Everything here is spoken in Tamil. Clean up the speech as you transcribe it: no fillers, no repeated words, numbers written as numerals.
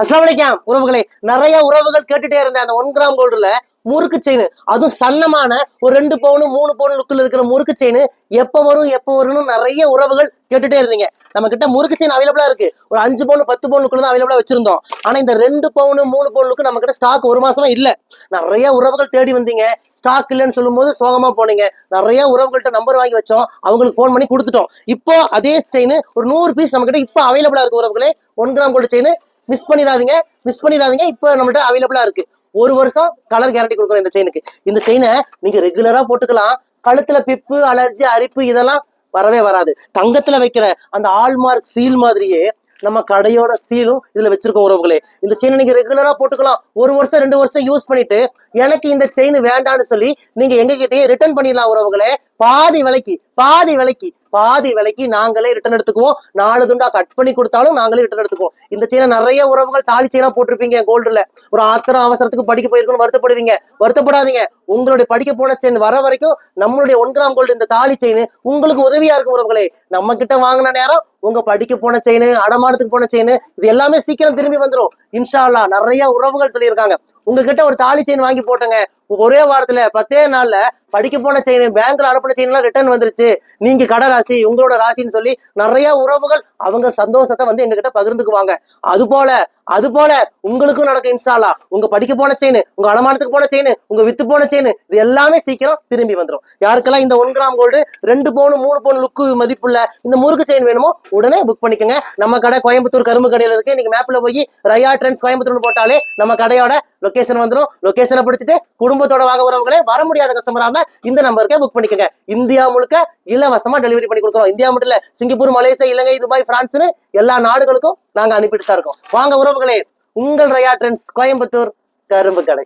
அஸ்ஸலாமு அலைக்கும் உறவுகளே. நிறைய உறவுகள் கேட்டுட்டே இருந்தேன் அந்த 1 கிராம் கோல்டுல முறுக்கு செயின், அதுவும் சன்னமான ஒரு 2 பவுன் 3 பவுன் லுக்கில் இருக்கிற முறுக்கு செயின் எப்ப வரும்னு நிறைய உறவுகள் கேட்டுட்டே இருந்தீங்க. நம்ம கிட்ட முறுக்கு செயின் அவைலபிளா இருக்கு. ஒரு 5 பவுன் 10 பவுன் லுக்கில் தான் அவைலபிளா வச்சிருந்தோம். ஆனா இந்த 2 பவுன் 3 பவுன் லுக்கு நம்ம கிட்ட ஸ்டாக் ஒரு மாசமா இல்ல. நிறைய உறவுகள் தேடி வந்தீங்க. ஸ்டாக் இல்லைன்னு சொல்லும் போது சோகமா போனீங்க. நிறைய உறவுகள்கிட்ட நம்பர் வாங்கி வச்சோம், அவங்களுக்கு போன் பண்ணி கொடுத்துட்டோம். இப்போ அதே செயின் ஒரு 100 பீஸ் நம்ம கிட்ட இப்போ அவைலபிளா இருக்கு உறவுகளே. 1 கிராம் கோல்டு செயின் மிஸ் பண்ணிடாதீங்க. இப்போ நம்மகிட்ட அவைலபிளா இருக்கு. 1 வருஷம் கலர் கேரண்டி கொடுக்குறோம் இந்த செயினுக்கு. இந்த செயினை நீங்க ரெகுலரா போட்டுக்கலாம். கழுத்துல பிப்பு, அலர்ஜி, அரிப்பு இதெல்லாம் வரவே வராது. தங்கத்துல வைக்கிற அந்த ஆல்மார்க் சீல் மாதிரியே நம்ம கடையோட சீலும் இதுல வச்சிருக்கோம் உறவுகளே. இந்த செயினை நீங்க ரெகுலரா போட்டுக்கலாம். 1 வருஷம் 2 வருஷம் யூஸ் பண்ணிட்டு எனக்கு இந்த செயின் வேண்டான்னு சொல்லி நீங்க எங்க கிட்டயே ரிட்டர்ன் பண்ணிடலாம் உறவுகளே. பாதி விலைக்கு நாங்களே ரிட்டர்ன் எடுத்துக்குவோம். 4 துண்டா கட் பண்ணி கொடுத்தாலும் நாங்களே ரிட்டர்ன் எடுத்துக்குவோம். இந்த செயினை நிறைய உறவுகள் தாலி செயினா போட்டிருப்பீங்க கோல்டுல. ஒரு ஆத்திரம் அவசரத்துக்கு படிக்க போயிருக்கணும் வருத்தப்படாதீங்க. உங்களுடைய படிக்க போன செயின் வர வரைக்கும் நம்மளுடைய 1 கிராம் கோல்டு இந்த தாலி செயின் உங்களுக்கு உதவியா இருக்கும் உறவுகளே. நம்ம கிட்ட வாங்கின நேரம் உங்க படிக்க போன செயின், அடமானத்துக்கு போன செயின் இது எல்லாமே சீக்கிரம் திரும்பி வந்துடும் இன்ஷா அல்லாஹ். நிறைய உறவுகள் சொல்லியிருக்காங்க, உங்ககிட்ட ஒரு தாலி செயின் வாங்கி போட்டங்க, ஒரே வாரத்துல 10 நாள்ல படிக்க போன செயின், பேங்க்ல அனுப்பின செயின் எல்லாம் ரிட்டர்ன் வந்துருச்சு, நீங்க கடை ராசி உங்களோட ராசின்னு சொல்லி நிறைய உறவுகள் அவங்க சந்தோஷத்தை வந்து எங்க கிட்ட பகிர்ந்துக்குவாங்க. அது போல உங்களுக்கும் நடக்கும் இன்ஷா அல்லாஹ். உங்க படிக்க போன செயின், உங்க அடமானத்துக்கு போன செயின், உங்க வித்து போன செயின் இது எல்லாமே சீக்கிரம் திரும்பி வந்துடும். யாருக்கெல்லாம் இந்த 1 கிராம் கோல்டு 2 பவுன் 3 பவுன் லுக்கு மதிப்புள்ள இந்த முறுக்கு செயின் வேணுமோ உடனே புக் பண்ணிக்கோங்க. நம்ம கடை கோயம்புத்தூர் கரும்பு கடையில இருக்கு. நீங்க மேப்ல போய் ரயா ட்ரெண்ட்ஸ் கோயம்புத்தூர்னு போட்டாலே நம்ம கடையோட லொகேஷன் வந்துடும். லொகேஷனை பிடிச்சிட்டு குடும்பத்தோட வாங்க வரவங்களே, வர முடியாத கஸ்டமரா இருந்தா இந்த நம்பருக்கு புக் பண்ணிக்கோங்க. இந்தியா முழுக்க இலவசமா டெலிவரி பண்ணி கொடுக்குறோம். இந்தியா மட்டும் இல்ல, சிங்கப்பூர், மலேசியா, இலங்கை, துபாய், பிரான்ஸ்னு எல்லா நாடுகளுக்கும் நாங்க அனுப்பிட்டு தான் இருக்கோம். வாங்க உறவுகளே, உங்கள் ரயா ட்ரெண்ட்ஸ் கோயம்புத்தூர் கரும்பு கடை.